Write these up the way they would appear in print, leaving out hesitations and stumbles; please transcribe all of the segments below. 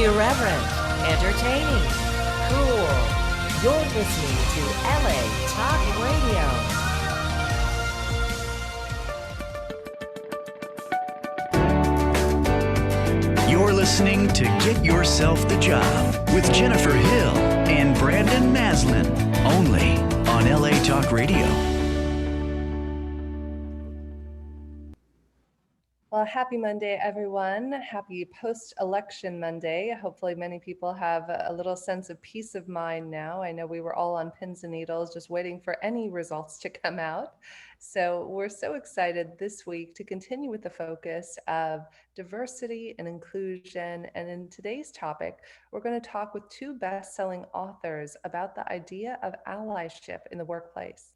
Irreverent, entertaining, cool. You're listening to LA Talk Radio. You're listening to Get Yourself the Job with Jennifer Hill and Brandon Maslin, only on LA Talk Radio. Well, happy Monday, everyone. Happy post-election Monday. Hopefully many people have a little sense of peace of mind now. I know we were all on pins and needles just waiting for any results to come out. So we're so excited this week to continue with the focus of diversity and inclusion. And in today's topic, we're going to talk with two best-selling authors about the idea of allyship in the workplace.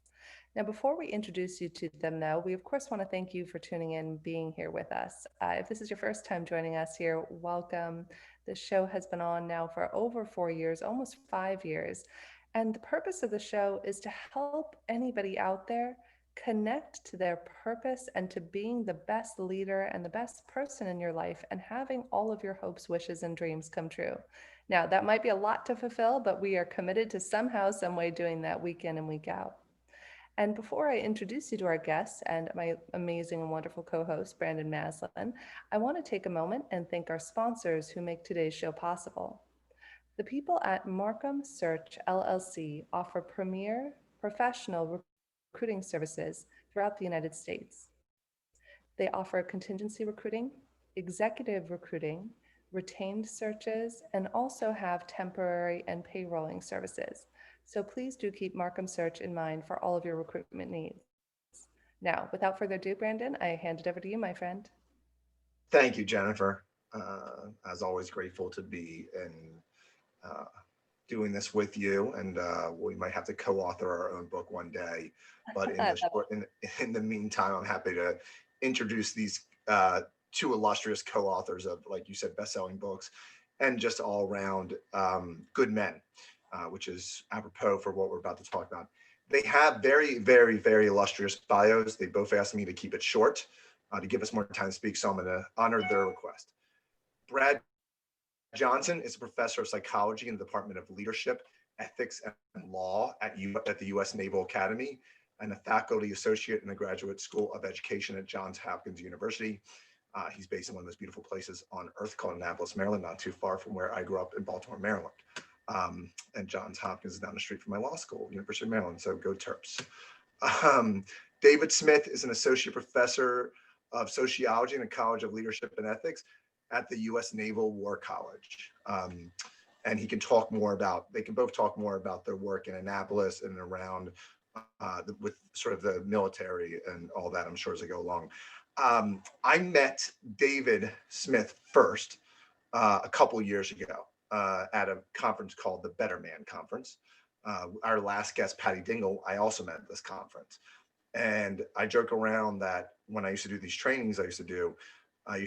Now, before we introduce you to them, though, we of course want to thank you for tuning in, being here with us. If this is your first time joining us here, welcome. The show has been on now for over 4 years, almost 5 years. And the purpose of the show is to help anybody out there connect to their purpose and to being the best leader and the best person in your life and having all of your hopes, wishes, and dreams come true. Now, that might be a lot to fulfill, but we are committed to somehow, some way doing that week in and week out. And before I introduce you to our guests and my amazing and wonderful co-host, Brandon Maslin, I want to take a moment and thank our sponsors who make today's show possible. The people at Markham Search LLC offer premier professional recruiting services throughout the United States. They offer contingency recruiting, executive recruiting, retained searches, and also have temporary and payrolling services. So please do keep Markham Search in mind for all of your recruitment needs. Now, without further ado, Brandon, I hand it over to you, my friend. Thank you, Jennifer. As always, grateful to be doing this with you, and we might have to co-author our own book one day. But in the meantime, I'm happy to introduce these two illustrious co-authors of, like you said, best-selling books, and just all around good men. Which is apropos for what we're about to talk about. They have very, very, very illustrious bios. They both asked me to keep it short to give us more time to speak, so I'm going to honor their request. Brad Johnson is a professor of psychology in the Department of Leadership, Ethics, and Law at the U.S. Naval Academy, and a faculty associate in the Graduate School of Education at Johns Hopkins University. He's based in one of those beautiful places on earth called Annapolis, Maryland, not too far from where I grew up in Baltimore, Maryland. And Johns Hopkins is down the street from my law school, University of Maryland, so go Terps. David Smith is an associate professor of sociology in the College of Leadership and Ethics at the U.S. Naval War College. And they can both talk more about their work in Annapolis and around with sort of the military and all that, I'm sure, as I go along. I met David Smith first a couple years ago. At a conference called the Better Man Conference. Our last guest, Patty Dingle, I also met at this conference. And I joke around that when I used to do these trainings I used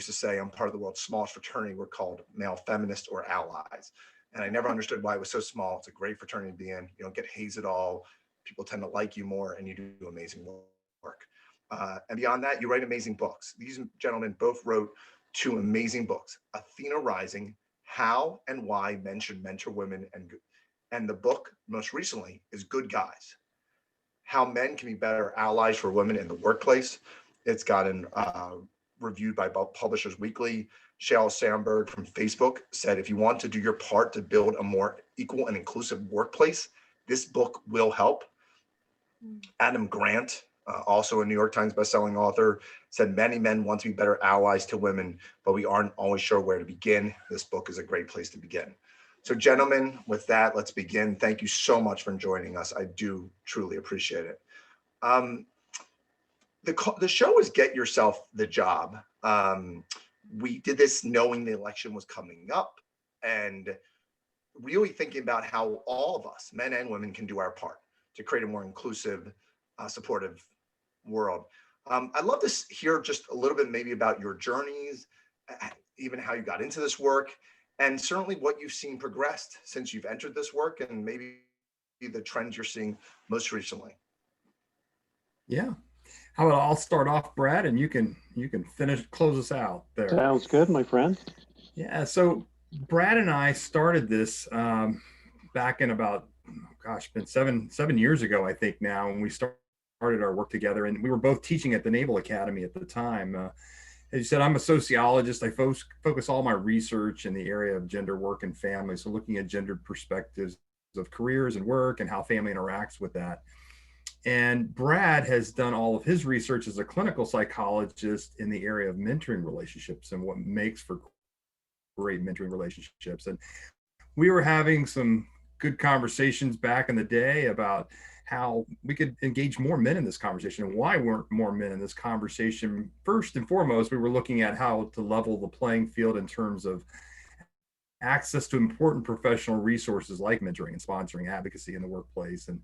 to say I'm part of the world's smallest fraternity. We're called male feminists or allies. And I never understood why it was so small. It's a great fraternity to be in. You don't get hazed at all. People tend to like you more, and you do amazing work. And beyond that, you write amazing books. These gentlemen both wrote two amazing books, Athena Rising, How and Why Men Should Mentor Women, and the book most recently is Good Guys, How Men Can Be Better Allies for Women in the Workplace. It's gotten reviewed by Publishers Weekly. Sheryl Sandberg from Facebook said, if you want to do your part to build a more equal and inclusive workplace, this book will help. Adam Grant, also a New York Times bestselling author, said many men want to be better allies to women, but we aren't always sure where to begin. This book is a great place to begin. So gentlemen, with that, let's begin. Thank you so much for joining us. I do truly appreciate it. The show is Get Yourself the Job. We did this knowing the election was coming up and really thinking about how all of us, men and women, can do our part to create a more inclusive, supportive world. I'd love to hear just a little bit maybe about your journeys, even how you got into this work, and certainly what you've seen progressed since you've entered this work, and maybe the trends you're seeing most recently. Yeah. How about I'll start off, Brad, and you can close us out there. Sounds good, my friend. Yeah. So Brad and I started this back in about, gosh, been seven years ago, I think now, when we started our work together. And we were both teaching at the Naval Academy at the time. As you said, I'm a sociologist. I focus all my research in the area of gender, work, and family. So looking at gendered perspectives of careers and work and how family interacts with that. And Brad has done all of his research as a clinical psychologist in the area of mentoring relationships and what makes for great mentoring relationships. And we were having some good conversations back in the day about how we could engage more men in this conversation and why weren't more men in this conversation. First and foremost, we were looking at how to level the playing field in terms of access to important professional resources like mentoring and sponsoring advocacy in the workplace, and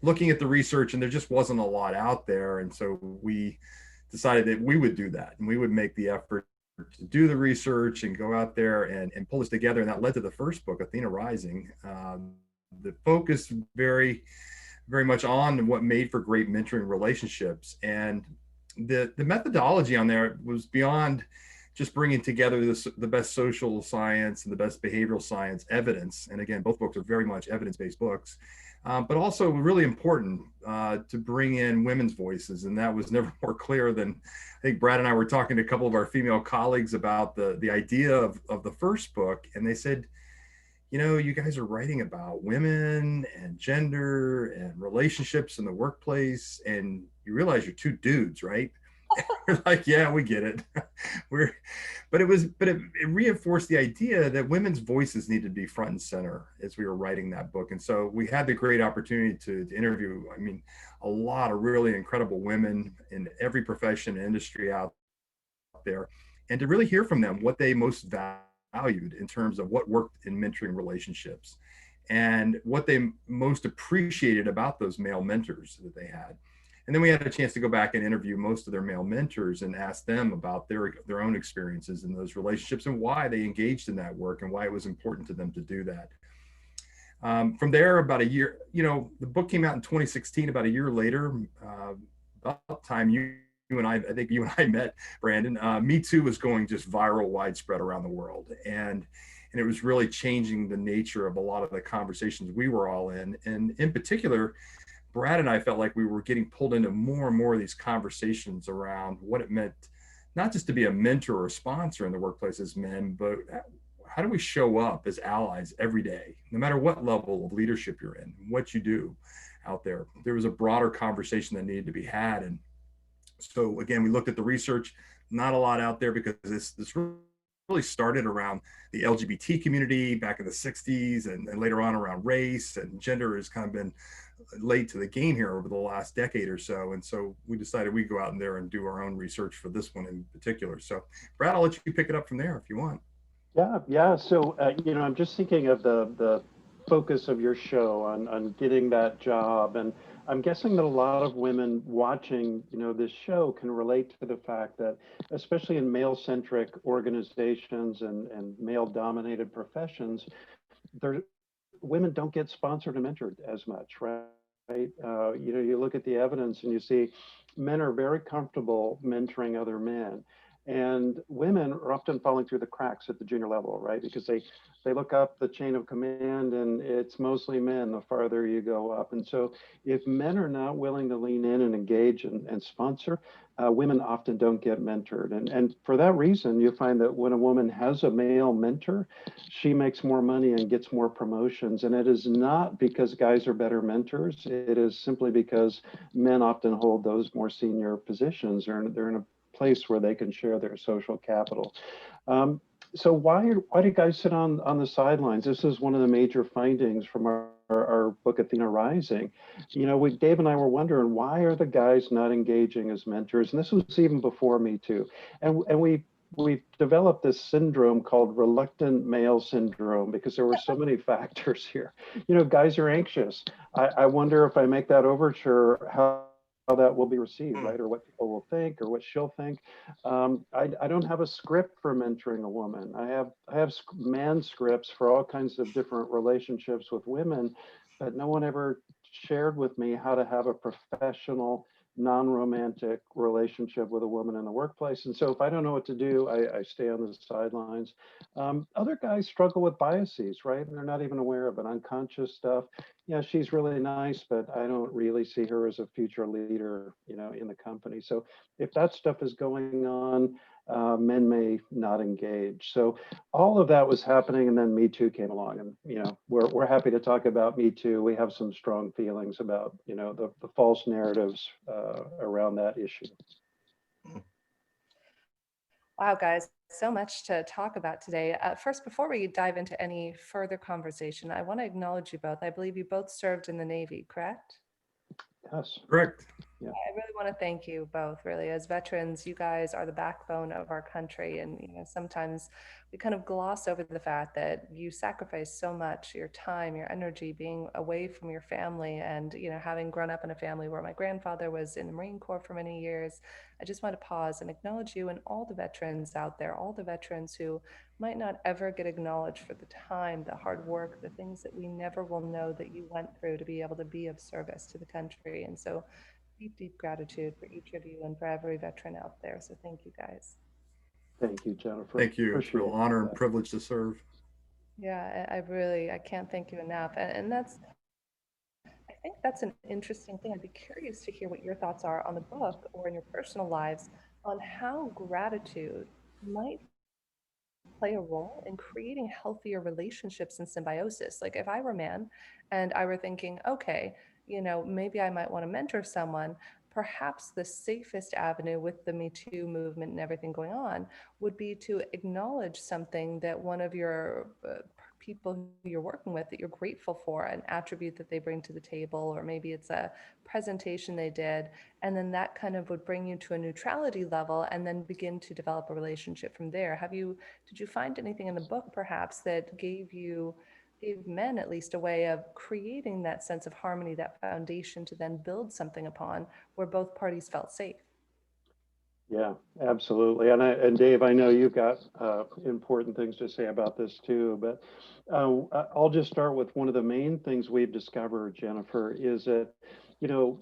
looking at the research, and there just wasn't a lot out there. And so we decided that we would do that, and we would make the effort to do the research and go out there and pull this together. And that led to the first book, Athena Rising. The focus very much on what made for great mentoring relationships. And the methodology on there was beyond just bringing together the best social science and the best behavioral science evidence. And again, both books are very much evidence-based books, but also really important to bring in women's voices. And that was never more clear than, I think Brad and I were talking to a couple of our female colleagues about the idea of the first book. And they said, you guys are writing about women and gender and relationships in the workplace, and you realize you're two dudes, right? We're like, yeah, we get it. But it reinforced the idea that women's voices need to be front and center as we were writing that book. And so we had the great opportunity to interview, a lot of really incredible women in every profession and industry out there, and to really hear from them what they most valued in terms of what worked in mentoring relationships and what they most appreciated about those male mentors that they had. And then we had a chance to go back and interview most of their male mentors and ask them about their own experiences in those relationships and why they engaged in that work and why it was important to them to do that. From there, about a year, the book came out in 2016. About a year later, about the time you and I think you and I met, Brandon, Me Too was going just viral, widespread around the world. And it was really changing the nature of a lot of the conversations we were all in. And in particular, Brad and I felt like we were getting pulled into more and more of these conversations around what it meant, not just to be a mentor or a sponsor in the workplace as men, but how do we show up as allies every day, no matter what level of leadership you're in, what you do out there. There was a broader conversation that needed to be had. And so again, we looked at the research, not a lot out there because this really started around the LGBT community back in the 60s and later on around race, and gender has kind of been late to the game here over the last decade or so. And so we decided we'd go out in there and do our own research for this one in particular. So Brad, I'll let you pick it up from there if you want. Yeah. So, I'm just thinking of the focus of your show on getting that job. And I'm guessing that a lot of women watching, this show can relate to the fact that, especially in male-centric organizations and male-dominated professions, women don't get sponsored and mentored as much, right? You look at the evidence and you see men are very comfortable mentoring other men. And women are often falling through the cracks at the junior level, right? Because they look up the chain of command and it's mostly men the farther you go up. And so if men are not willing to lean in and engage and sponsor, women often don't get mentored. And for that reason, you find that when a woman has a male mentor, she makes more money and gets more promotions. And it is not because guys are better mentors. It is simply because men often hold those more senior positions. They're in a place where they can share their social capital. So why do guys sit on the sidelines? This is one of the major findings from our book, Athena Rising. Dave and I were wondering, why are the guys not engaging as mentors? And this was even before Me Too. And we developed this syndrome called reluctant male syndrome because there were so many factors here. Guys are anxious. I wonder if I make that overture, how that will be received, right? Or what people will think, or what she'll think. I don't have a script for mentoring a woman. I have man scripts for all kinds of different relationships with women, but no one ever shared with me how to have a professional non-romantic relationship with a woman in the workplace. And so if I don't know what to do, I stay on the sidelines. Other guys struggle with biases, right? And they're not even aware of it, unconscious stuff. Yeah, she's really nice, but I don't really see her as a future leader, in the company. So if that stuff is going on, men may not engage. So all of that was happening, and then Me Too came along, and we're happy to talk about Me Too. We have some strong feelings about the false narratives around that issue. Wow, guys, so much to talk about today. First, before we dive into any further conversation, I want to acknowledge you both. I believe you both served in the Navy, correct? Yes. Correct. Yeah. I really want to thank you both, really. As veterans, you guys are the backbone of our country. And, sometimes we kind of gloss over the fact that you sacrifice so much, your time, your energy, being away from your family. And, having grown up in a family where my grandfather was in the Marine Corps for many years, I just want to pause and acknowledge you and all the veterans out there, all the veterans who might not ever get acknowledged for the time, the hard work, the things that we never will know that you went through to be able to be of service to the country. And so, deep, deep gratitude for each of you and for every veteran out there. So thank you guys. Thank you, Jennifer. Thank you. It's a Appreciate real honor and that. privilege to serve. Yeah, I can't thank you enough. And I think that's an interesting thing. I'd be curious to hear what your thoughts are on the book or in your personal lives on how gratitude might play a role in creating healthier relationships and symbiosis. Like if I were a man and I were thinking, okay, maybe I might want to mentor someone, perhaps the safest avenue with the Me Too movement and everything going on would be to acknowledge something that one of your people who you're working with that you're grateful for, an attribute that they bring to the table, or maybe it's a presentation they did, and then that kind of would bring you to a neutrality level and then begin to develop a relationship from there. Did you find anything in the book perhaps that gave men at least a way of creating that sense of harmony, that foundation to then build something upon where both parties felt safe? Yeah, absolutely. And Dave, I know you've got important things to say about this too, but I'll just start with one of the main things we've discovered, Jennifer, is that,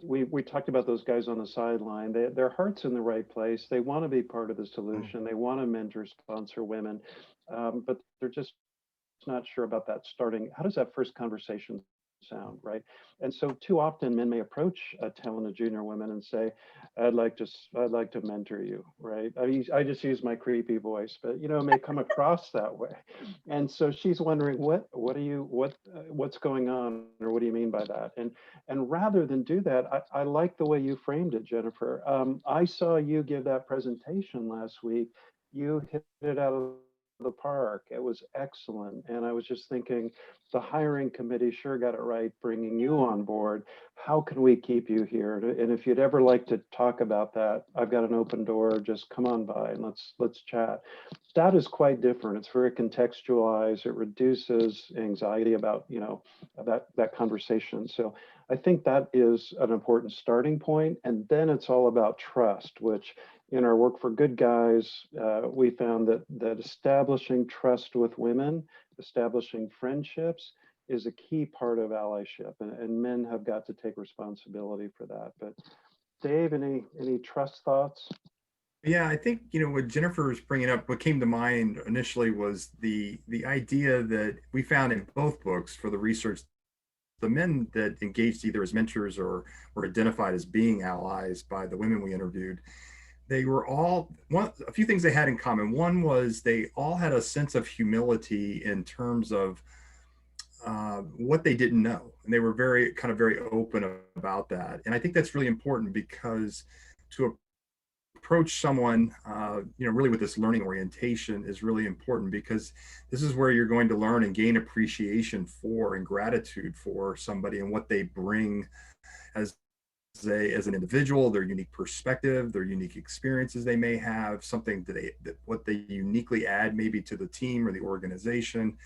we talked about those guys on the sideline. Their heart's in the right place. They want to be part of the solution. They want to mentor, sponsor women, but they're just not sure about that starting. How does that first conversation sound, right? And so too often men may approach talented junior women and say, I'd like to mentor you, right? I just use my creepy voice, but it may come across that way. And so she's wondering, what's going on, or what do you mean by that? And rather than do that, I like the way you framed it, Jennifer. I saw you give that presentation last week. You hit it out of the park. It was excellent. And I was just thinking, the hiring committee sure got it right bringing you on board. How can we keep you here? And if you'd ever like to talk about that, I've got an open door. Just come on by and let's chat. That is quite different. It's very contextualized. It reduces anxiety about that conversation. So I think that is an important starting point. And then it's all about trust, which in our work for good guys, we found that establishing trust with women, establishing friendships is a key part of allyship, and men have got to take responsibility for that. But Dave, any trust thoughts? Yeah, I think what Jennifer was bringing up, what came to mind initially was the idea that we found in both books for the research, the men that engaged either as mentors or were identified as being allies by the women we interviewed, they were all a few things they had in common. One was they all had a sense of humility in terms of what they didn't know, and they were very open about that. And I think that's really important, because to approach someone really with this learning orientation is really important, because this is where you're going to learn and gain appreciation for and gratitude for somebody and what they bring as an individual, their unique perspective, their unique experiences they may have, something that what they uniquely add maybe to the team or the organization.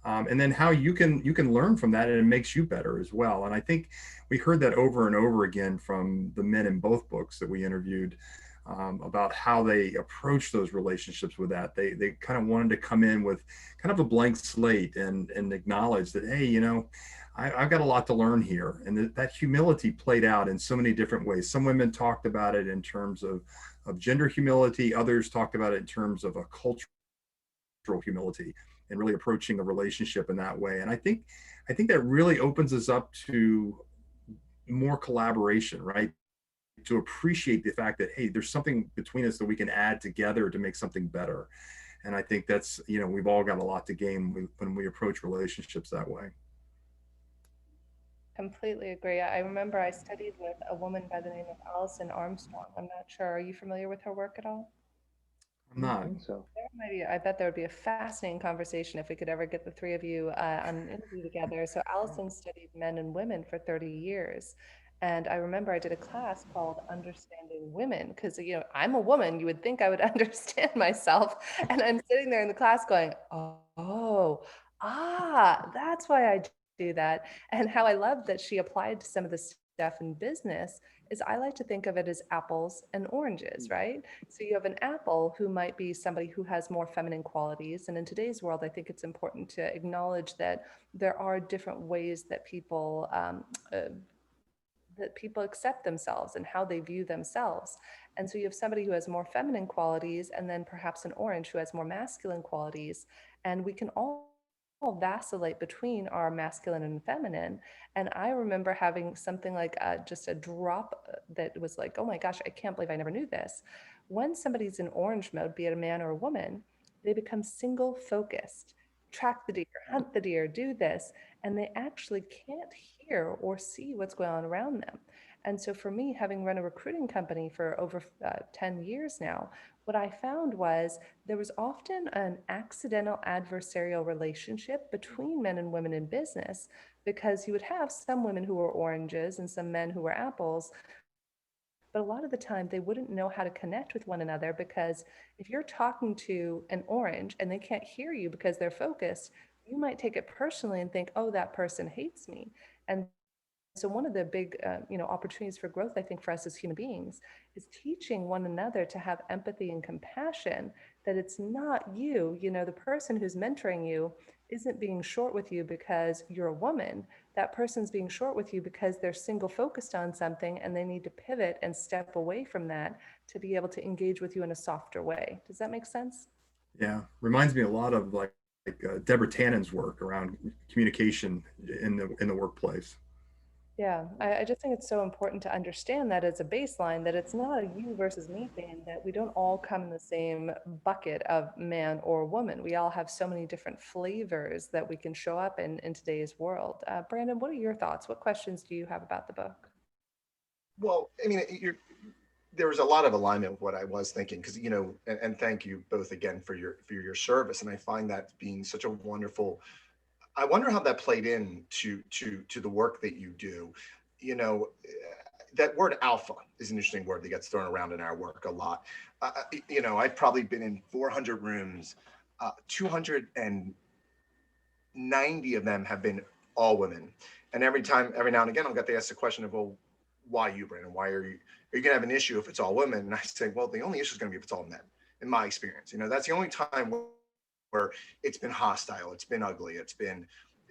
And then how you can learn from that, and it makes you better as well. And I think we heard that over and over again from the men in both books that we interviewed. about how they approach those relationships with that. They kind of wanted to come in with kind of a blank slate and acknowledge that, hey, I've got a lot to learn here. And that humility played out in so many different ways. Some women talked about it in terms of gender humility. Others talked about it in terms of a cultural humility and really approaching the relationship in that way. And I think that really opens us up to more collaboration, right? To appreciate the fact that, hey, there's something between us that we can add together to make something better. And I think that's, we've all got a lot to gain when we approach relationships that way. Completely agree. I remember I studied with a woman by the name of Alison Armstrong. I'm not sure. Are you familiar with her work at all? I'm I don't not. think so. I bet there would be a fascinating conversation if we could ever get the three of you on an interview together. So Allison studied men and women for 30 years. And I remember I did a class called Understanding Women because, I'm a woman. You would think I would understand myself. And I'm sitting there in the class going, that's why I do that. And how I love that she applied some of the stuff in business is I like to think of it as apples and oranges, right? So you have an apple who might be somebody who has more feminine qualities. And in today's world, I think it's important to acknowledge that there are different ways that people accept themselves and how they view themselves. And so you have somebody who has more feminine qualities, and then perhaps an orange who has more masculine qualities. And we can all vacillate between our masculine and feminine. And I remember having something like just a drop that was like, oh my gosh, I can't believe I never knew this. When somebody's in orange mode, be it a man or a woman, they become single focused, track the deer, hunt the deer, do this, and they actually can't hear or see what's going on around them. And so for me, having run a recruiting company for over 10 years now, what I found was there was often an accidental adversarial relationship between men and women in business because you would have some women who were oranges and some men who were apples. But a lot of the time, they wouldn't know how to connect with one another because if you're talking to an orange and they can't hear you because they're focused, you might take it personally and think, oh, that person hates me. And so one of the big opportunities for growth, I think, for us as human beings is teaching one another to have empathy and compassion, that it's not you, the person who's mentoring you isn't being short with you because you're a woman. That person's being short with you because they're single focused on something and they need to pivot and step away from that to be able to engage with you in a softer way. Does that make sense? Yeah. Reminds me a lot of Deborah Tannen's work around communication in the workplace. Yeah, I just think it's so important to understand that as a baseline, that it's not a you versus me thing, that we don't all come in the same bucket of man or woman. We all have so many different flavors that we can show up in today's world. Brandon, what are your thoughts? What questions do you have about the book? Well, I mean, there was a lot of alignment with what I was thinking because and thank you both again for your service, and I find that being such a wonderful. I wonder how that played in to the work that you do. You know, that word alpha is an interesting word that gets thrown around in our work a lot. I've probably been in 400 rooms, 290 of them have been all women, and every now and again, I'll get to ask the question of, well, why you, Brandon? Why are you gonna have an issue if it's all women? And I say, well, the only issue is gonna be if it's all men. In my experience, that's the only time where it's been hostile, it's been ugly, it's been,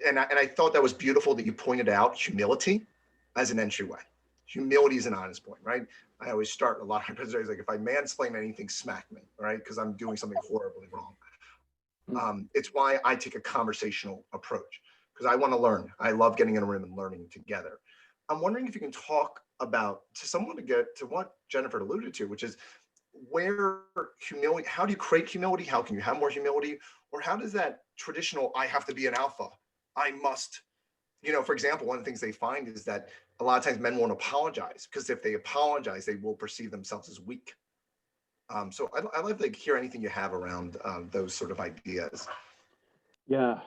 and I thought that was beautiful that you pointed out humility as an entryway. Humility is an honest point, right? I always start a lot of presentations like, if I mansplain anything, smack me, right? Because I'm doing something horribly wrong. It's why I take a conversational approach because I want to learn. I love getting in a room and learning together. I'm wondering if you can talk about to get to what Jennifer alluded to, which is where humility, how do you create humility? How can you have more humility? Or how does that traditional, I have to be an alpha, I must, for example, one of the things they find is that a lot of times men won't apologize because if they apologize, they will perceive themselves as weak. So I'd love to hear anything you have around those sort of ideas. Yeah,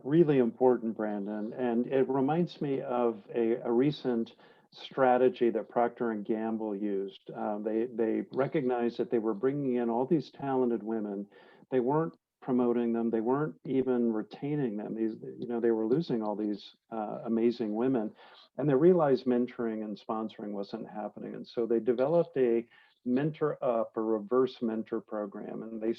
really important, Brandon. And it reminds me of a recent strategy that Procter and Gamble used. They recognized that they were bringing in all these talented women. They weren't promoting them. They weren't even retaining them. These, they were losing all these amazing women, and they realized mentoring and sponsoring wasn't happening. And so they developed a mentor up, a reverse mentor program, and they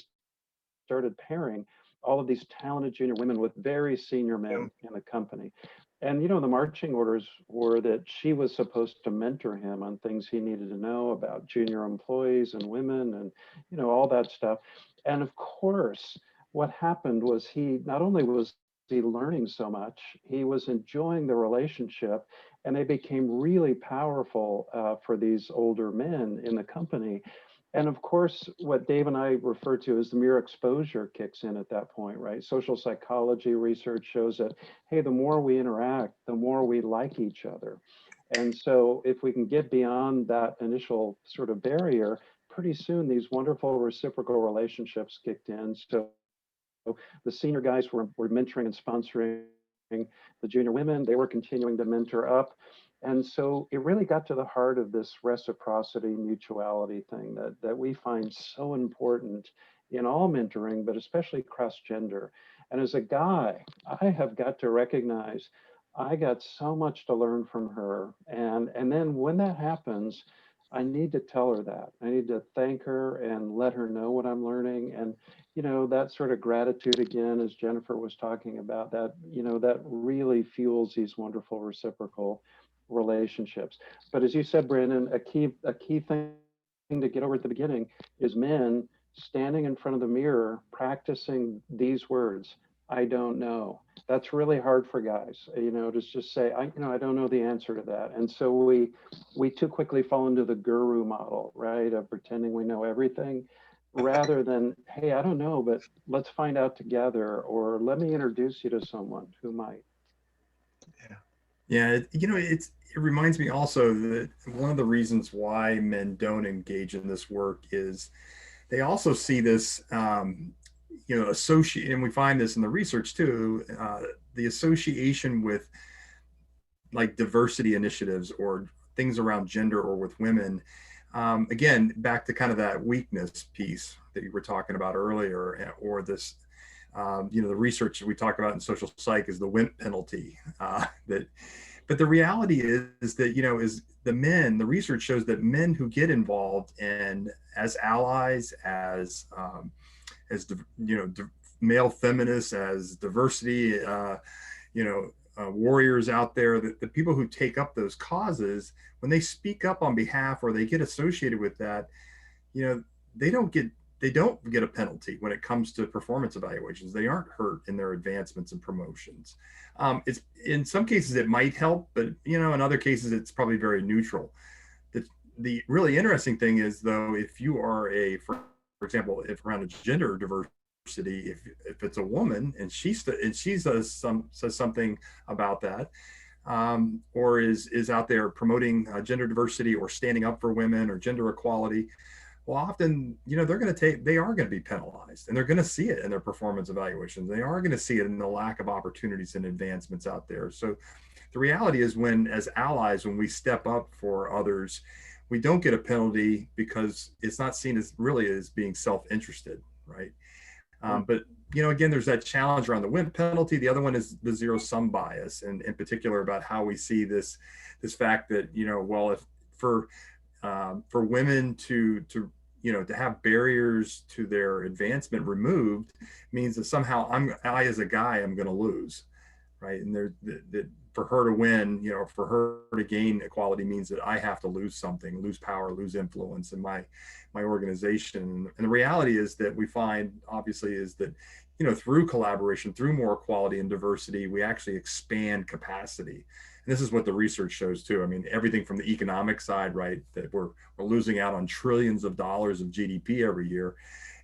started pairing all of these talented junior women with very senior Yeah. men in the company. And the marching orders were that she was supposed to mentor him on things he needed to know about junior employees and women and all that stuff. And of course, what happened was he not only was he learning so much, he was enjoying the relationship, and they became really powerful for these older men in the company. And of course, what Dave and I refer to as the mere exposure kicks in at that point, right? Social psychology research shows that, hey, the more we interact, the more we like each other. And so if we can get beyond that initial sort of barrier, pretty soon these wonderful reciprocal relationships kicked in. So the senior guys were mentoring and sponsoring the junior women. They were continuing to mentor up. And so it really got to the heart of this reciprocity, mutuality thing that we find so important in all mentoring, but especially cross gender. And as a guy, I have got to recognize I got so much to learn from her. And then when that happens, I need to tell her that. I need to thank her and let her know what I'm learning. And that sort of gratitude again, as Jennifer was talking about, that that really fuels these wonderful reciprocal relationships. But as you said, Brandon, a key thing to get over at the beginning is men standing in front of the mirror practicing these words: I don't know. That's really hard for guys, to just say, I don't know the answer to that. And so we too quickly fall into the guru model, right, of pretending we know everything, rather than, hey, I don't know, but let's find out together, or let me introduce you to someone who might. Yeah. Yeah, it reminds me also that one of the reasons why men don't engage in this work is they also see this, associate, and we find this in the research too, the association with like diversity initiatives or things around gender or with women. Again, back to kind of that weakness piece that you were talking about earlier, or this, the research that we talk about in social psych is the wimp penalty. But the reality is that, is the research shows that men who get involved and as allies, as male feminists, as diversity, warriors out there, that the people who take up those causes, when they speak up on behalf or they get associated with that, you know, they don't get a penalty when it comes to performance evaluations. They aren't hurt in their advancements and promotions. It's in some cases it might help, but in other cases it's probably very neutral. The really interesting thing is, though, if you are for example, if around a gender diversity, if it's a woman and she says something about that, or is out there promoting gender diversity or standing up for women or gender equality, well, often, they are going to be penalized, and they're going to see it in their performance evaluations. They are going to see it in the lack of opportunities and advancements out there. So the reality is, as allies, when we step up for others, we don't get a penalty because it's not seen as really as being self-interested, right? But again, there's that challenge around the wimp penalty. The other one is the zero-sum bias, and in particular about how we see this fact that if for women to have barriers to their advancement removed means that somehow I as a guy am going to lose, right? And that for her to win, for her to gain equality means that I have to lose something, lose power, lose influence in my organization. And the reality is that we find, obviously, is that through collaboration, through more equality and diversity, we actually expand capacity. And this is what the research shows too. I mean, everything from the economic side, right, that we're losing out on trillions of dollars of GDP every year.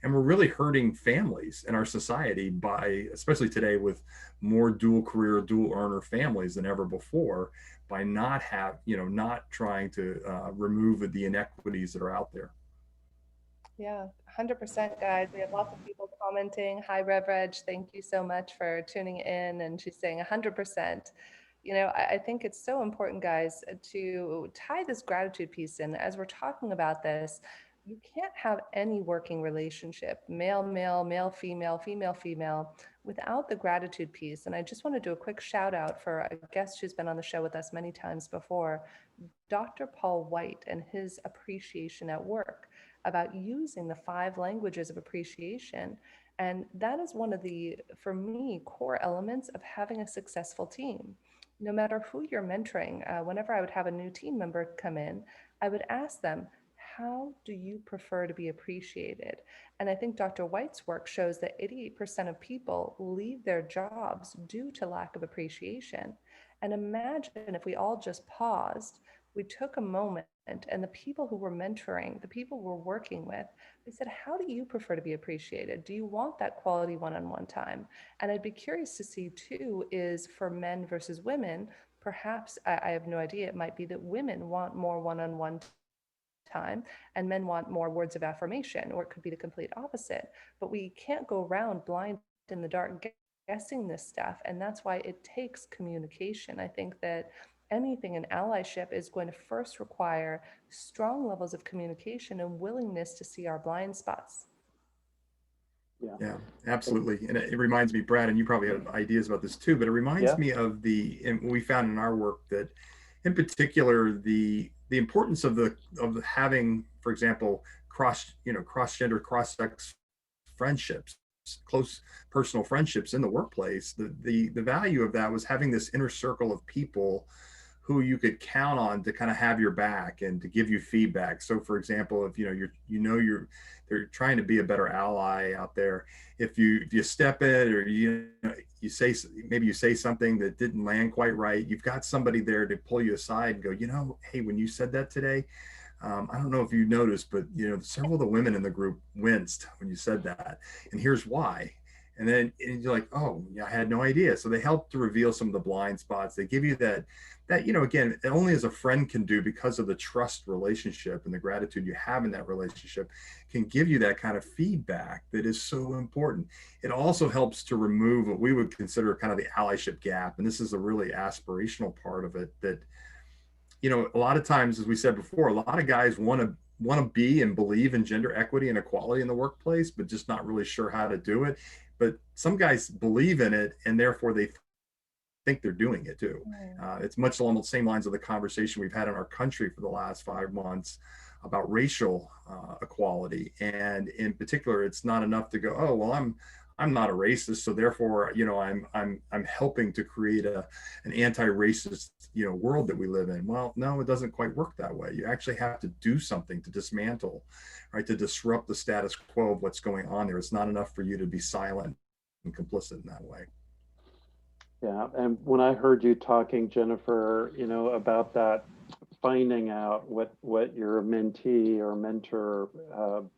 And we're really hurting families in our society by, especially today with more dual career, dual earner families than ever before, by not trying to remove the inequities that are out there. Yeah, 100%, guys. We have lots of people commenting. Hi, Rev Reg. Thank you so much for tuning in. And she's saying 100%. I think it's so important, guys, to tie this gratitude piece in as we're talking about this. you can't have any working relationship, male, male, male, female, female, female, without the gratitude piece. And I just want to do a quick shout out for a guest who's been on the show with us many times before, Dr. Paul White, and his appreciation at work, about using the 5 languages of appreciation. And that is one of the, for me, core elements of having a successful team. No matter who you're mentoring, whenever I would have a new team member come in, I would ask them, how do you prefer to be appreciated? And I think Dr. White's work shows that 88% of people leave their jobs due to lack of appreciation. And imagine if we all just paused, we took a moment, and the people who we're mentoring, the people we're working with, they said, how do you prefer to be appreciated? Do you want that quality one-on-one time? And I'd be curious to see too, is for men versus women, perhaps, I have no idea, it might be that women want more one-on-one time and men want more words of affirmation, or it could be the complete opposite. But we can't go around blind in the dark guessing this stuff, and that's why it takes communication. I think that anything in allyship is going to first require strong levels of communication and willingness to see our blind spots. Yeah, absolutely. And it reminds me, Brad, and you probably have ideas about this too, but it reminds me of and we found in our work that in particular, the importance of having, for example, cross-gender, cross-sex friendships, close personal friendships in the workplace. The value of that was having this inner circle of people who you could count on to kind of have your back and to give you feedback. So for example, if they're trying to be a better ally out there, if you step in, or you say something that didn't land quite right, you've got somebody there to pull you aside and go, hey, when you said that today, I don't know if you noticed, but several of the women in the group winced when you said that, and here's why. And you're like, oh, yeah, I had no idea. So they help to reveal some of the blind spots. They give you that, again, only as a friend can do, because of the trust relationship and the gratitude you have in that relationship, can give you that kind of feedback that is so important. It also helps to remove what we would consider kind of the allyship gap. And this is a really aspirational part of it that, a lot of times, as we said before, a lot of guys want to be and believe in gender equity and equality in the workplace, but just not really sure how to do it. But some guys believe in it, and therefore they think they're doing it too. It's much along the same lines of the conversation we've had in our country for the last 5 months about racial equality. And in particular, it's not enough to go, oh, well, I'm not a racist, so therefore, I'm helping to create an anti-racist, world that we live in. Well, no, it doesn't quite work that way. You actually have to do something to dismantle, right, to disrupt the status quo of what's going on there. It's not enough for you to be silent and complicit in that way. Yeah, and when I heard you talking, Jennifer, about that, finding out what your mentee or mentor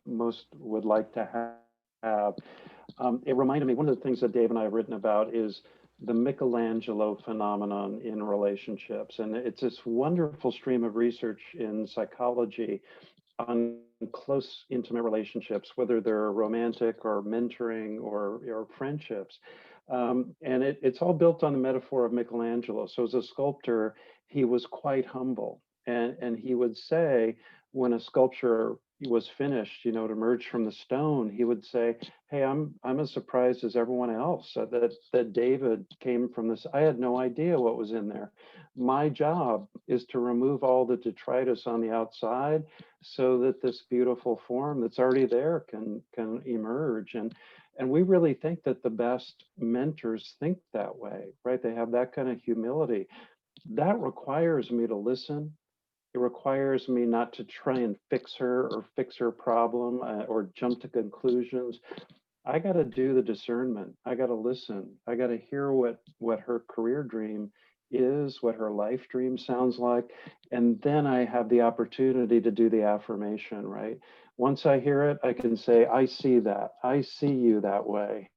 most would like to have, it reminded me, one of the things that Dave and I have written about is the Michelangelo phenomenon in relationships. And it's this wonderful stream of research in psychology on close, intimate relationships, whether they're romantic or mentoring or friendships. And it's all built on the metaphor of Michelangelo. So as a sculptor, he was quite humble. And he would say, when a sculpture was finished, to emerge from the stone, he would say, hey, I'm as surprised as everyone else that David came from this. I had no idea what was in there. My job is to remove all the detritus on the outside so that this beautiful form that's already there can emerge. And we really think that the best mentors think that way, right? They have that kind of humility. That requires me to listen. It requires me not to try and fix her or fix her problem or jump to conclusions. I got to do the discernment. I got to listen. I got to hear what her career dream is, what her life dream sounds like. And then I have the opportunity to do the affirmation, right? Once I hear it, I can say, I see that. I see you that way.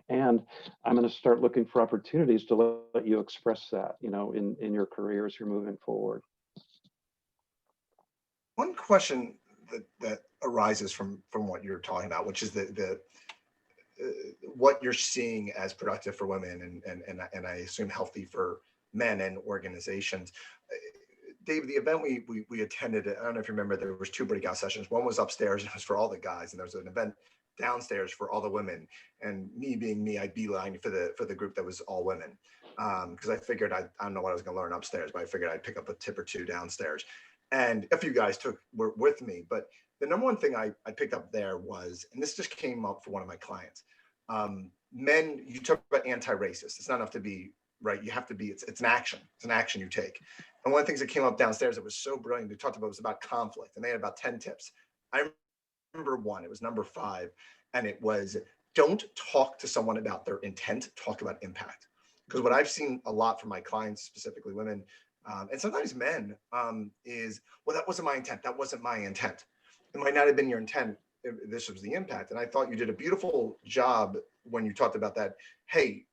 And I'm going to start looking for opportunities to let you express that, in your career as you're moving forward. One question that arises from what you're talking about, which is the what you're seeing as productive for women and I assume healthy for men and organizations. Dave, the event we attended, I don't know if you remember, there was two breakout sessions. One was upstairs, and it was for all the guys, and there was an event downstairs for all the women. And me being me, I beeline for the group that was all women, because I figured I don't know what I was going to learn upstairs, but I figured I'd pick up a tip or two downstairs. And a few guys were with me, but the number one thing I picked up there was, and this just came up for one of my clients, men. You talk about anti-racist. It's not enough to be right. You have to be. It's an action. It's an action you take. And one of the things that came up downstairs that was so brilliant, they talked about, was about conflict, and they had about 10 tips. I remember one, it was number 5, and it was, don't talk to someone about their intent, talk about impact. Because what I've seen a lot from my clients, specifically women, and sometimes men, is, well, that wasn't my intent. That wasn't my intent. It might not have been your intent. This was the impact. And I thought you did a beautiful job when you talked about that. Hey,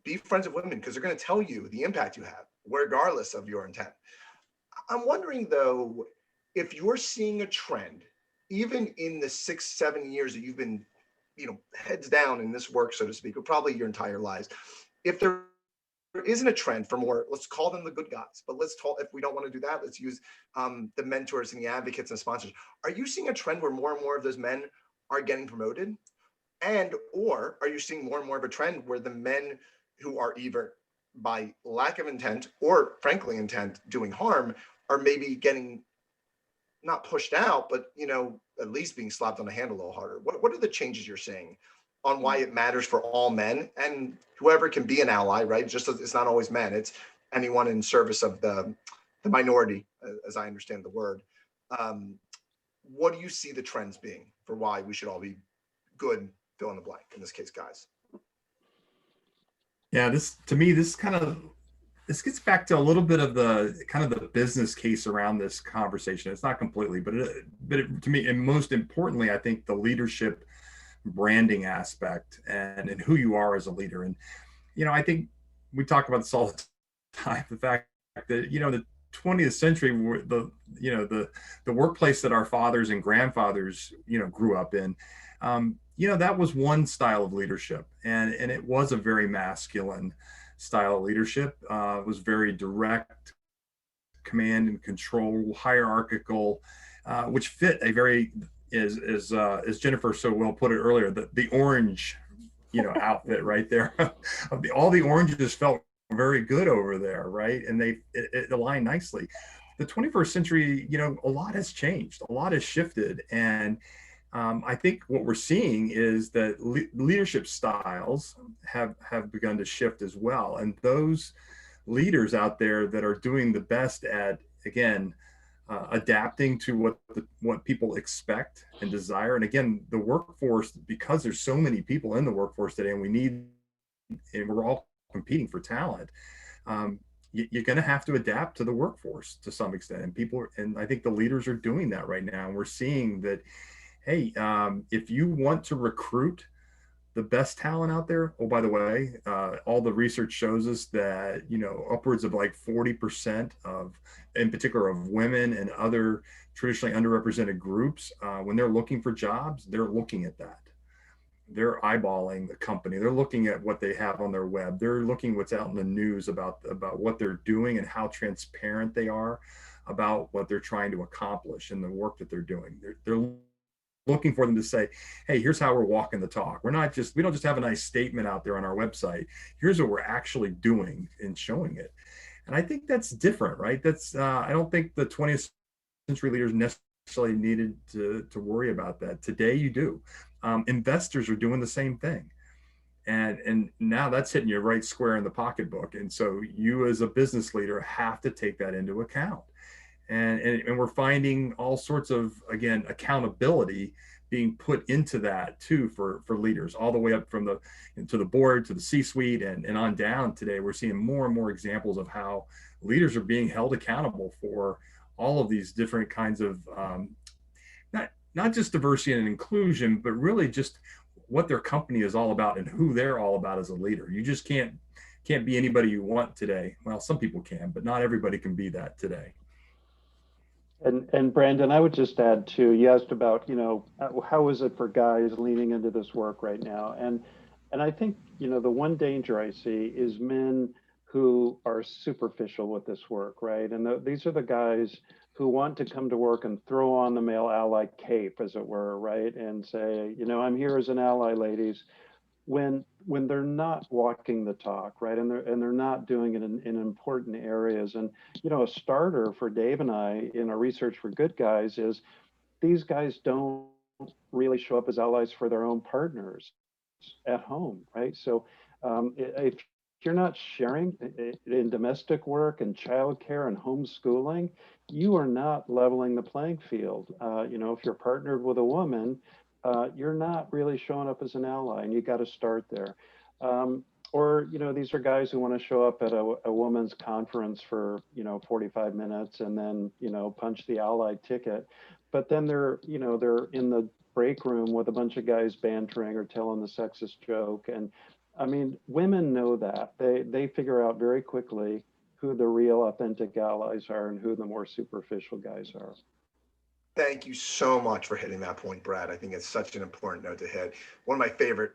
be friends with women, because they're going to tell you the impact you have, regardless of your intent. I'm wondering, though, if you're seeing a trend, even in the 6-7 years that you've been, heads down in this work, so to speak, or probably your entire lives, if there isn't a trend for more, let's call them the good guys, but let's talk, if we don't want to do that, let's use the mentors and the advocates and sponsors. Are you seeing a trend where more and more of those men are getting promoted? And, or are you seeing more and more of a trend where the men who are either by lack of intent or frankly intent doing harm are maybe getting not pushed out, but at least being slapped on the hand a little harder? What are the changes you're seeing on why it matters for all men, and whoever can be an ally, right? Just as it's not always men, it's anyone in service of the minority, as I understand the word. What do you see the trends being for why we should all be good, fill in the blank, in this case, guys? Yeah, this gets back to a little bit of the kind of the business case around this conversation. It's not completely, but to me, and most importantly, I think the leadership branding aspect and who you are as a leader. And I think we talk about this all the time, the fact that the 20th century, the workplace that our fathers and grandfathers grew up in, that was one style of leadership, and it was a very masculine style of leadership. It was very direct, command and control, hierarchical, which fit a very, as Jennifer so well put it earlier, the orange outfit right there. All the oranges felt very good over there, right? And it aligned nicely. The 21st century, a lot has changed, a lot has shifted, and I think what we're seeing is that leadership styles have begun to shift as well. And those leaders out there that are doing the best at, again, adapting to what people expect and desire. And again, the workforce, because there's so many people in the workforce today, and we're all competing for talent, you're going to have to adapt to the workforce to some extent. And I think the leaders are doing that right now. And we're seeing that, hey, if you want to recruit the best talent out there, oh, by the way, all the research shows us that, upwards of like 40% in particular of women and other traditionally underrepresented groups, when they're looking for jobs, they're looking at that. They're eyeballing the company. They're looking at what they have on their web. They're looking what's out in the news about what they're doing and how transparent they are about what they're trying to accomplish and the work that they're doing. They're looking for them to say, hey, here's how we're walking the talk. We don't just have a nice statement out there on our website. Here's what we're actually doing and showing it. And I think that's different, right? I don't think the 20th century leaders necessarily needed to worry about that. Today you do. Investors are doing the same thing. And now that's hitting you right square in the pocketbook. And so you as a business leader have to take that into account. And we're finding all sorts of, again, accountability being put into that too for leaders, all the way up to the board, to the C-suite, and on down. Today we're seeing more and more examples of how leaders are being held accountable for all of these different kinds of not just diversity and inclusion, but really just what their company is all about and who they're all about as a leader. You just can't be anybody you want today. Well, some people can, but not everybody can be that today. And Brandon, I would just add too, you asked about, how is it for guys leaning into this work right now? And I think, the one danger I see is men who are superficial with this work, right? And these are the guys who want to come to work and throw on the male ally cape, as it were, right? And say, you know, I'm here as an ally, ladies, when they're not walking the talk, right? And they're not doing it in important areas. And you know, a starter for Dave and I in our research for Good Guys is these guys don't really show up as allies for their own partners at home, right? So if you're not sharing in domestic work and childcare and homeschooling, you are not leveling the playing field. You know, if you're partnered with a woman, you're not really showing up as an ally, and you got to start there. Or, you know, these are guys who want to show up at a woman's conference for, you know, 45 minutes and then, you know, punch the allied ticket. But then they're, you know, they're in the break room with a bunch of guys bantering or telling the sexist joke. And I mean, women know that. They figure out very quickly who the real authentic allies are and who the more superficial guys are. Thank you so much for hitting that point, Brad. I think it's such an important note to hit. One of my favorite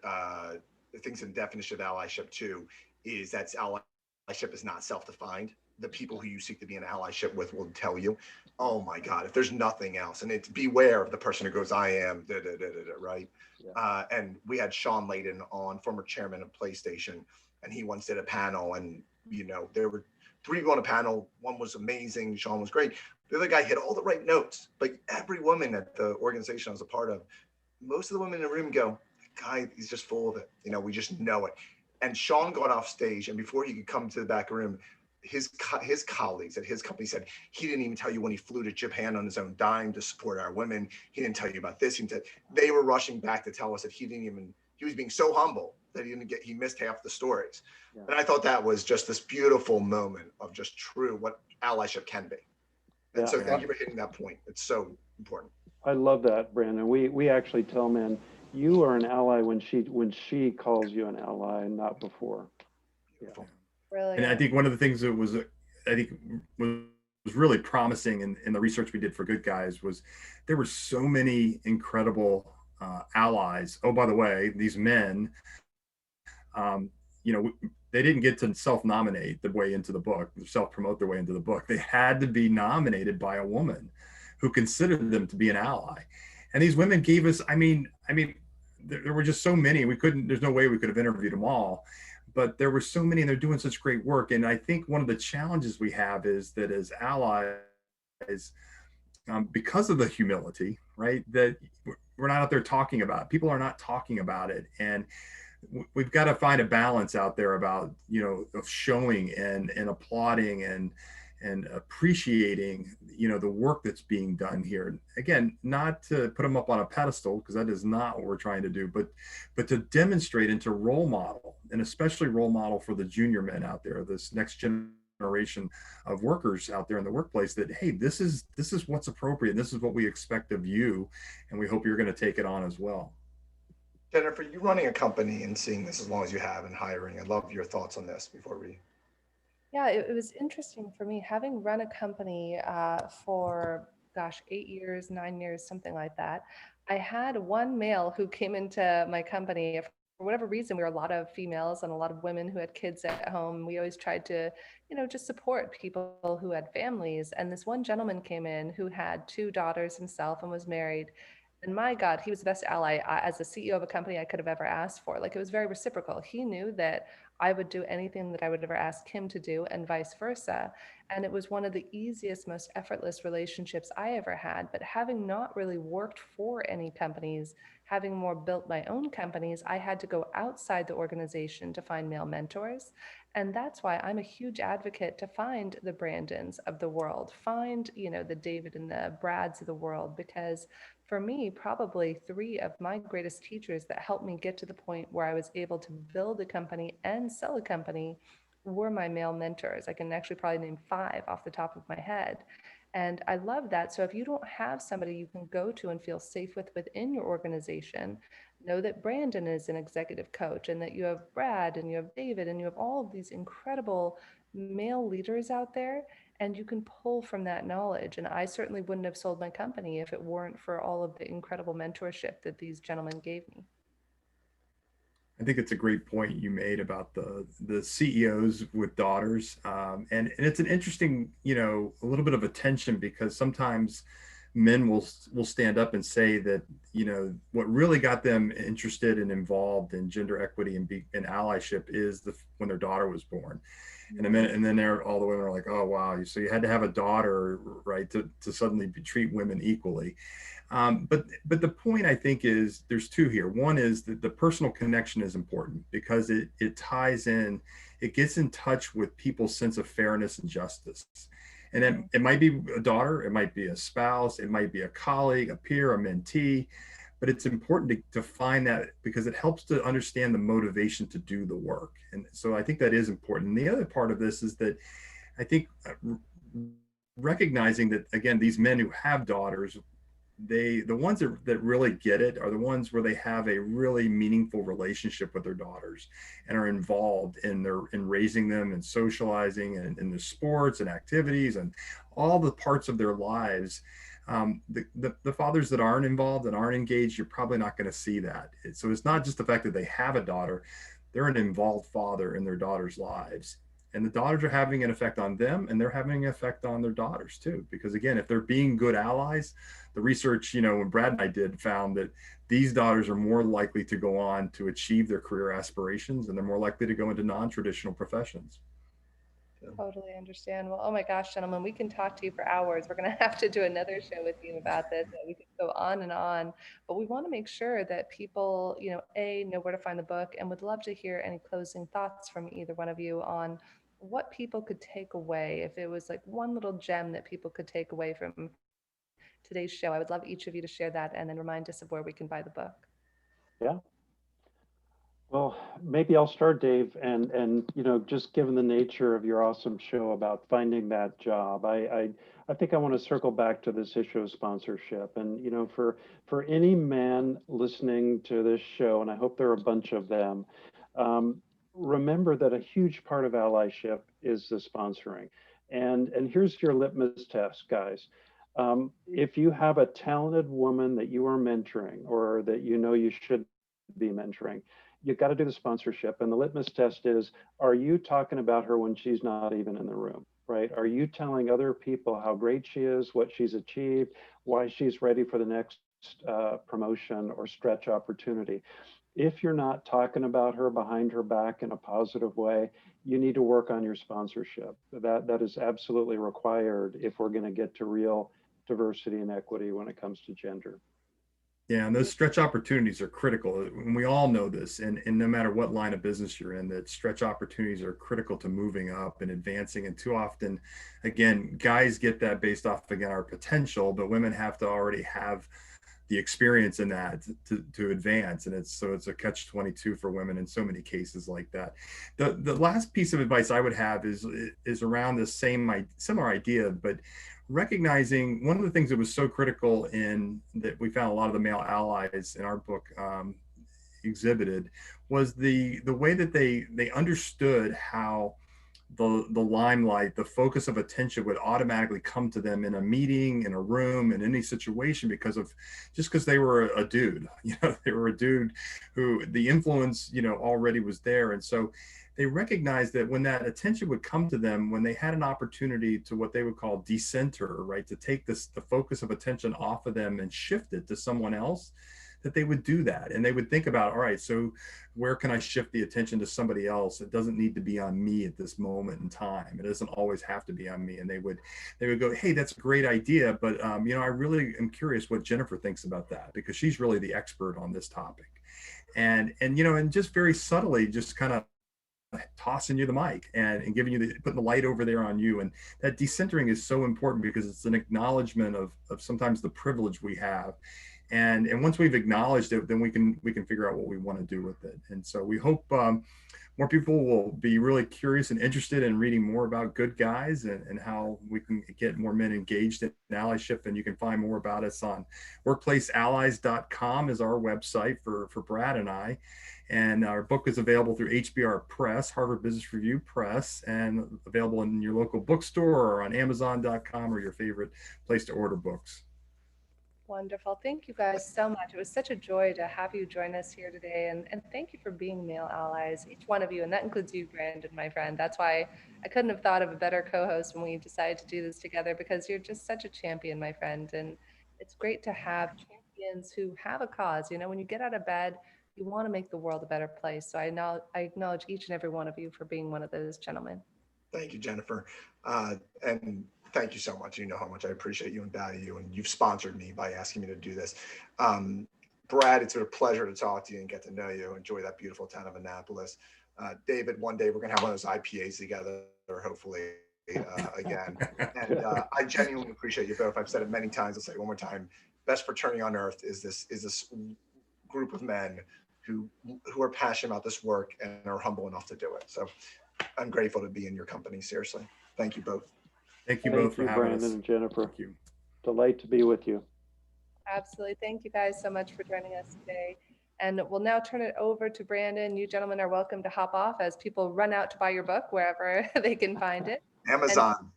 things in the definition of allyship too is that allyship is not self-defined. The people who you seek to be in allyship with will tell you, oh my God, if there's nothing else, and it's beware of the person who goes, I am, da, da, da, da, da, right? Yeah. And we had Sean Layden on, former chairman of PlayStation, and he once did a panel, and you know, there were three on a panel. One was amazing, Sean was great. The other guy hit all the right notes. Like every woman at the organization I was a part of, most of the women in the room go, guy, he's just full of it. You know, we just know it. And Sean got off stage, and before he could come to the back room, his colleagues at his company said he didn't even tell you when he flew to Japan on his own dime to support our women. He didn't tell you about this. They were rushing back to tell us that he was being so humble that he missed half the stories. Yeah. And I thought that was just this beautiful moment of just true what allyship can be. And so thank you for hitting that point. It's so important. I love that, Brandon. We actually tell men, you are an ally when she calls you an ally and not before. Beautiful. Brilliant. And I think one of the things that was really promising in the research we did for Good Guys was there were so many incredible allies. Oh, by the way, these men, you know, they didn't get to self-nominate the way into the book, self-promote their way into the book. They had to be nominated by a woman who considered them to be an ally. And these women gave us, I mean, there were just so many. There's no way we could have interviewed them all, but there were so many, and they're doing such great work. And I think one of the challenges we have is that as allies, because of the humility, right, that we're not out there talking about it. People are not talking about it. And we've got to find a balance out there about, you know, of showing and applauding and appreciating, you know, the work that's being done here. Again, not to put them up on a pedestal, because that is not what we're trying to do, but to demonstrate and to role model, and especially role model for the junior men out there, this next generation of workers out there in the workplace, that, hey, this is what's appropriate. This is what we expect of you. And we hope you're going to take it on as well. Jennifer, you running a company and seeing this as long as you have and hiring, I'd love your thoughts on this before we. Yeah, it was interesting for me having run a company for, 8 years, 9 years, something like that. I had one male who came into my company. For whatever reason, we were a lot of females and a lot of women who had kids at home. We always tried to, you know, just support people who had families. And this one gentleman came in who had 2 daughters himself and was married. And my God, he was the best ally as a CEO of a company I could have ever asked for. Like, it was very reciprocal. He knew that I would do anything that I would ever ask him to do, and vice versa. And it was one of the easiest, most effortless relationships I ever had. But having not really worked for any companies, having more built my own companies, I had to go outside the organization to find male mentors. And that's why I'm a huge advocate to find the Brandons of the world, find, you know, the David and the Brads of the world, because for me, probably 3 of my greatest teachers that helped me get to the point where I was able to build a company and sell a company were my male mentors. I can actually probably name 5 off the top of my head. And I love that. So if you don't have somebody you can go to and feel safe with within your organization, know that Brandon is an executive coach, and that you have Brad and you have David and you have all of these incredible male leaders out there, and you can pull from that knowledge. And I certainly wouldn't have sold my company if it weren't for all of the incredible mentorship that these gentlemen gave me. I think it's a great point you made about the CEOs with daughters, and it's an interesting, a little bit of a tension because sometimes men will stand up and say that what really got them interested and involved in gender equity and allyship is when their daughter was born, and then all the women are like, oh wow, so you had to have a daughter, right, to suddenly treat women equally. But the point I think is there's two here. One is that the personal connection is important because it ties in, it gets in touch with people's sense of fairness and justice. And it might be a daughter, it might be a spouse, it might be a colleague, a peer, a mentee, but it's important to find that because it helps to understand the motivation to do the work. And so I think that is important. And the other part of this is that I think recognizing that, again, these men who have daughters, the ones that really get it are the ones where they have a really meaningful relationship with their daughters and are involved in raising them and socializing and in the sports and activities and all the parts of their lives. The fathers that aren't involved and aren't engaged, you're probably not going to see that. So it's not just the fact that they have a daughter, they're an involved father in their daughter's lives, and the daughters are having an effect on them, and they're having an effect on their daughters too, because again, if they're being good allies, the research, when Brad and I did, found that these daughters are more likely to go on to achieve their career aspirations, and they're more likely to go into non-traditional professions. Totally understand. Well, oh my gosh, gentlemen, we can talk to you for hours. We're going to have to do another show with you about this. We could go on and on, but we want to make sure that people, know where to find the book, and would love to hear any closing thoughts from either one of you on what people could take away. If it was like one little gem that people could take away from today's show, I would love each of you to share that and then remind us of where we can buy the book. Yeah. Well, maybe I'll start, Dave, and just given the nature of your awesome show about finding that job, I think I want to circle back to this issue of sponsorship, and for any man listening to this show, and I hope there are a bunch of them, remember that a huge part of allyship is the sponsoring, and here's your litmus test, guys. If you have a talented woman that you are mentoring, or that you should be mentoring, you've got to do the sponsorship. And the litmus test is, are you talking about her when she's not even in the room, right? Are you telling other people how great she is, what she's achieved, why she's ready for the next promotion or stretch opportunity? If you're not talking about her behind her back in a positive way, you need to work on your sponsorship. That is absolutely required if we're going to get to real diversity and equity when it comes to gender. Yeah, and those stretch opportunities are critical. And we all know this, and no matter what line of business you're in, that stretch opportunities are critical to moving up and advancing. And too often, again, guys get that based off, again, our potential, but women have to already have the experience in that to advance. And it's a catch-22 for women in so many cases like that. The last piece of advice I would have is around the similar idea, but recognizing one of the things that was so critical in that we found a lot of the male allies in our book exhibited was the way that they understood how the limelight, the focus of attention would automatically come to them in a meeting, in a room, in any situation because they were a dude. They were a dude who the influence already was there. And so they recognized that when that attention would come to them, when they had an opportunity to what they would call decenter, right, to take the focus of attention off of them and shift it to someone else, that they would do that. And they would think about, all right, so where can I shift the attention to somebody else? It doesn't need to be on me at this moment in time. It doesn't always have to be on me. And they would go, hey, that's a great idea, but I really am curious what Jennifer thinks about that, because she's really the expert on this topic. And just very subtly, just kind of tossing you the mic and giving you putting the light over there on you. And that decentering is so important because it's an acknowledgement of sometimes the privilege we have. And once we've acknowledged it, then we can figure out what we want to do with it. And so we hope more people will be really curious and interested in reading more about Good Guys and how we can get more men engaged in allyship. And you can find more about us on workplaceallies.com is our website for Brad and I. And our book is available through HBR Press, Harvard Business Review Press, and available in your local bookstore or on Amazon.com or your favorite place to order books. Wonderful. Thank you guys so much. It was such a joy to have you join us here today. And thank you for being male allies, each one of you. And that includes you, Brandon, my friend. That's why I couldn't have thought of a better co host when we decided to do this together, because you're just such a champion, my friend. And it's great to have champions who have a cause. You know, when you get out of bed, you want to make the world a better place. So I acknowledge each and every one of you for being one of those gentlemen. Thank you, Jennifer. And thank you so much. You know how much I appreciate you and value you, and you've sponsored me by asking me to do this. Um, Brad, it's been a pleasure to talk to you and get to know you. Enjoy that beautiful town of Annapolis. David, one day we're going to have one of those IPAs together, hopefully, again. And I genuinely appreciate you both. I've said it many times. I'll say it one more time. Best fraternity on earth is this group of men who are passionate about this work and are humble enough to do it. So I'm grateful to be in your company. Seriously. Thank you both. Thank you Thank both for you, having Brandon us. and Jennifer. Thank you. Delight to be with you. Absolutely. Thank you guys so much for joining us today. And we'll now turn it over to Brandon. You gentlemen are welcome to hop off as people run out to buy your book wherever they can find it. And Amazon.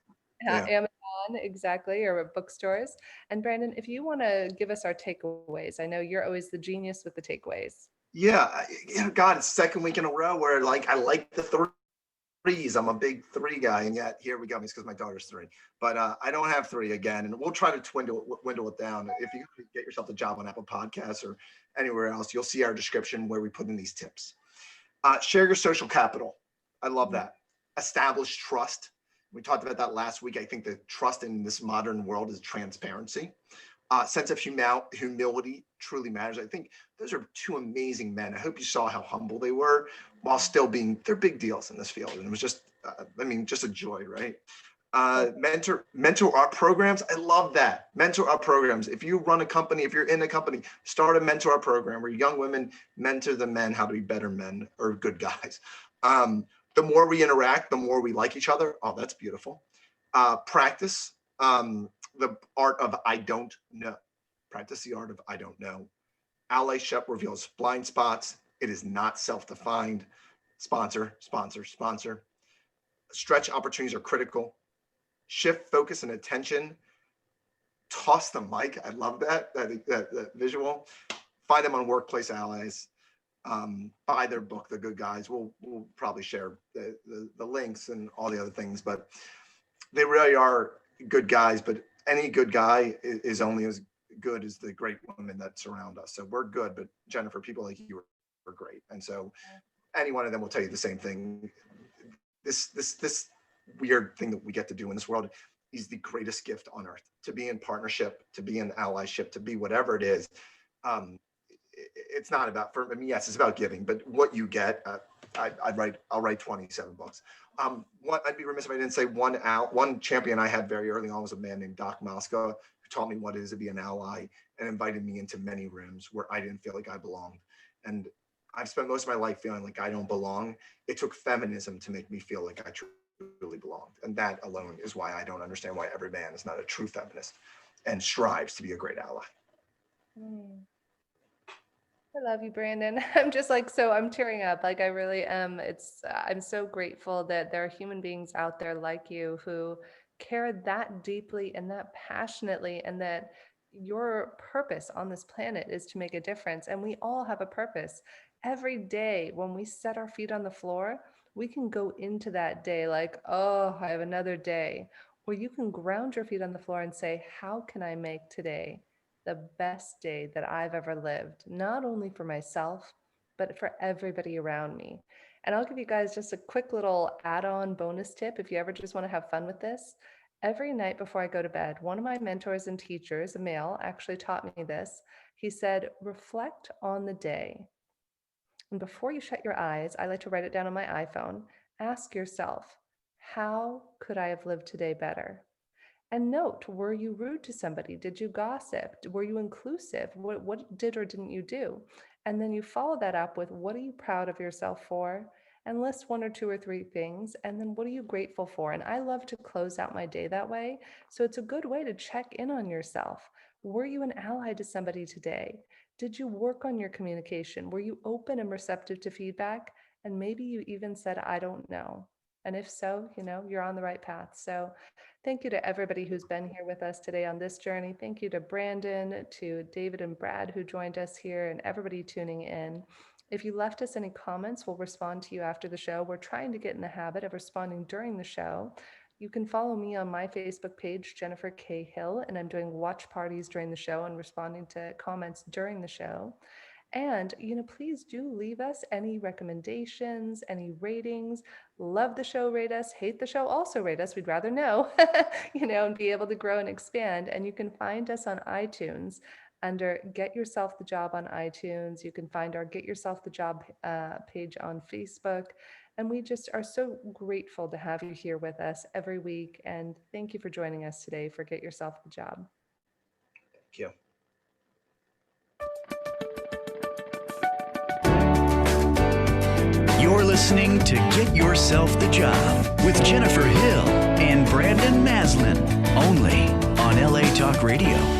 Yeah. Amazon, exactly, or bookstores. And Brandon, if you want to give us our takeaways, I know you're always the genius with the takeaways. Yeah. God, it's the second week in a row where like I like the threes. I'm a big three guy, and yet here we go. It's because my daughter's three, but I don't have three again, and we'll try to dwindle it down. If you get yourself a job on Apple Podcasts or anywhere else, you'll see our description where we put in these tips. Share your social capital. I love that. Establish trust. We talked about that last week. I think the trust in this modern world is transparency. Sense of humility truly matters. I think those are two amazing men. I hope you saw how humble they were while still they're big deals in this field. And it was just, just a joy, right? Mentor our programs. I love that. Mentor our programs. If you run a company, if you're in a company, start a mentor our program where young women mentor the men how to be better men or good guys. The more we interact, the more we like each other. Oh, that's beautiful. Practice. The art of I don't know. Practice the art of I don't know. Allyship reveals blind spots. It is not self-defined. Sponsor. Stretch opportunities are critical. Shift focus and attention. Toss the mic. I love that visual. Find them on Workplace Allies. Buy their book, The Good Guys. We'll probably share the links and all the other things, but they really are good guys. But any good guy is only as good as the great women that surround us. So we're good, but Jennifer, people like you are great. And so any one of them will tell you the same thing. This weird thing that we get to do in this world is the greatest gift on earth. To be in partnership, to be in allyship, to be whatever it is. It's not about, for me, yes, it's about giving, but what you get, I'll write 27 books. I'd be remiss if I didn't say one champion I had very early on was a man named Doc Mosca, who taught me what it is to be an ally and invited me into many rooms where I didn't feel like I belonged. And I've spent most of my life feeling like I don't belong. It took feminism to make me feel like I truly belonged. And that alone is why I don't understand why every man is not a true feminist and strives to be a great ally. I love you, Brandon. I'm tearing up. Like, I really am. I'm so grateful that there are human beings out there like you who care that deeply and that passionately, and that your purpose on this planet is to make a difference. And we all have a purpose. Every day when we set our feet on the floor, we can go into that day like, oh, I have another day. Or you can ground your feet on the floor and say, how can I make today the best day that I've ever lived, not only for myself, but for everybody around me. And I'll give you guys just a quick little add-on bonus tip if you ever just want to have fun with this. Every night before I go to bed, one of my mentors and teachers, a male, actually taught me this. He said, reflect on the day. And before you shut your eyes, I like to write it down on my iPhone. Ask yourself, how could I have lived today better? And note, were you rude to somebody? Did you gossip? Were you inclusive? What did or didn't you do? And then you follow that up with, what are you proud of yourself for? And list one or two or three things. And then what are you grateful for? And I love to close out my day that way. So it's a good way to check in on yourself. Were you an ally to somebody today? Did you work on your communication? Were you open and receptive to feedback? And maybe you even said, I don't know. And if so, you're on the right path. So thank you to everybody who's been here with us today on this journey. Thank you to Brandon, to David and Brad who joined us here, and everybody tuning in. If you left us any comments, we'll respond to you after the show. We're trying to get in the habit of responding during the show. You can follow me on my Facebook page, Jennifer K. Hill, and I'm doing watch parties during the show and responding to comments during the show. And, please do leave us any recommendations, any ratings. Love the show, rate us. Hate the show, also rate us. We'd rather know, and be able to grow and expand. And you can find us on iTunes under Get Yourself the Job on iTunes. You can find our Get Yourself the Job page on Facebook. And we just are so grateful to have you here with us every week. And thank you for joining us today for Get Yourself the Job. Thank you. You're listening to Get Yourself the Job with Jennifer Hill and Brandon Maslin, only on LA Talk Radio.